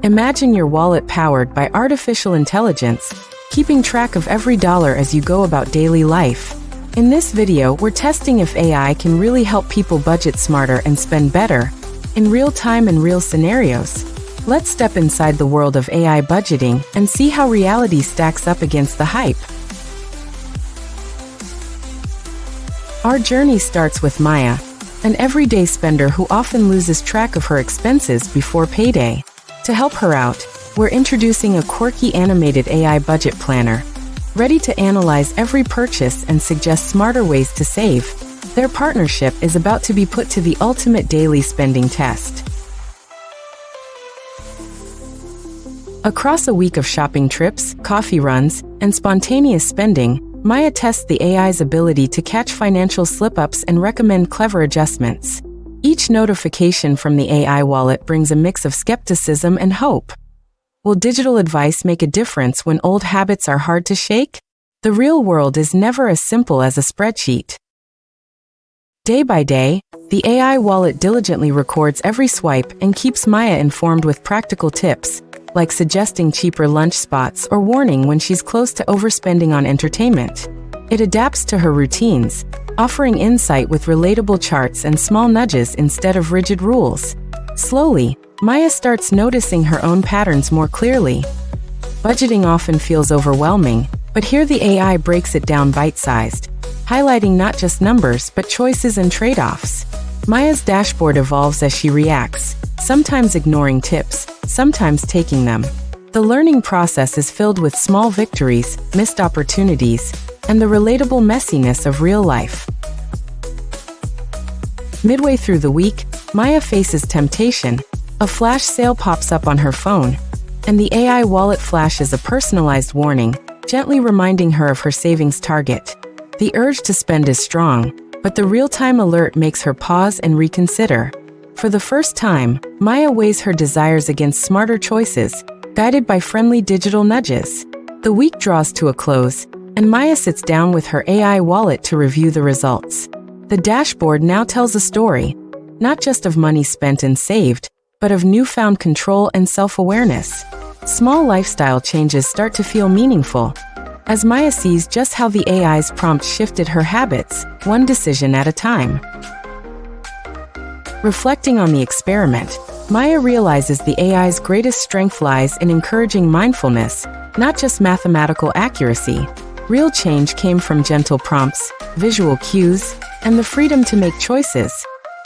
Imagine your wallet powered by artificial intelligence, keeping track of every dollar as you go about daily life. In this video, we're testing if AI can really help people budget smarter and spend better, in real time and real scenarios. Let's step inside the world of AI budgeting and see how reality stacks up against the hype. Our journey starts with Maya, an everyday spender who often loses track of her expenses before payday. To help her out, we're introducing a quirky animated AI budget planner, ready to analyze every purchase and suggest smarter ways to save. Their partnership is about to be put to the ultimate daily spending test. Across a week of shopping trips, coffee runs, and spontaneous spending, Maya tests the AI's ability to catch financial slip-ups and recommend clever adjustments. Each notification from the AI wallet brings a mix of skepticism and hope. Will digital advice make a difference when old habits are hard to shake? The real world is never as simple as a spreadsheet. Day by day, the AI wallet diligently records every swipe and keeps Maya informed with practical tips, like suggesting cheaper lunch spots or warning when she's close to overspending on entertainment. It adapts to her routines, offering insight with relatable charts and small nudges instead of rigid rules. Slowly, Maya starts noticing her own patterns more clearly. Budgeting often feels overwhelming, but here the AI breaks it down bite-sized, highlighting not just numbers but choices and trade-offs. Maya's dashboard evolves as she reacts, sometimes ignoring tips, sometimes taking them. The learning process is filled with small victories, missed opportunities, and the relatable messiness of real life. Midway through the week, Maya faces temptation. A flash sale pops up on her phone, and the AI wallet flashes a personalized warning, gently reminding her of her savings target. The urge to spend is strong, but the real-time alert makes her pause and reconsider. For the first time, Maya weighs her desires against smarter choices, guided by friendly digital nudges. The week draws to a close, and Maya sits down with her AI wallet to review the results. The dashboard now tells a story, not just of money spent and saved, but of newfound control and self-awareness. Small lifestyle changes start to feel meaningful, as Maya sees just how the AI's prompt shifted her habits, one decision at a time. Reflecting on the experiment, Maya realizes the AI's greatest strength lies in encouraging mindfulness, not just mathematical accuracy. Real change came from gentle prompts, visual cues, and the freedom to make choices,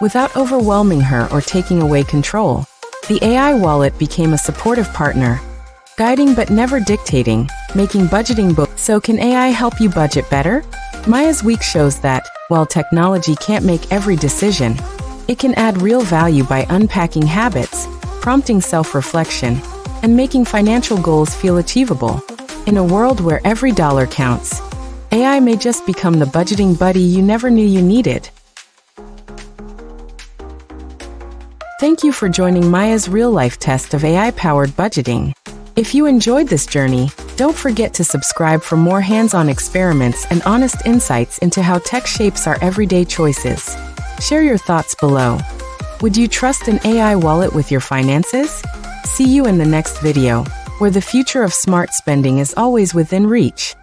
without overwhelming her or taking away control. The AI wallet became a supportive partner, guiding but never dictating, making budgeting books. So can AI help you budget better? Maya's week shows that, while technology can't make every decision, it can add real value by unpacking habits, prompting self-reflection, and making financial goals feel achievable. In a world where every dollar counts, AI may just become the budgeting buddy you never knew you needed. Thank you for joining Maya's real-life test of AI-powered budgeting. If you enjoyed this journey, don't forget to subscribe for more hands-on experiments and honest insights into how tech shapes our everyday choices. Share your thoughts below. Would you trust an AI wallet with your finances? See you in the next video, where the future of smart spending is always within reach.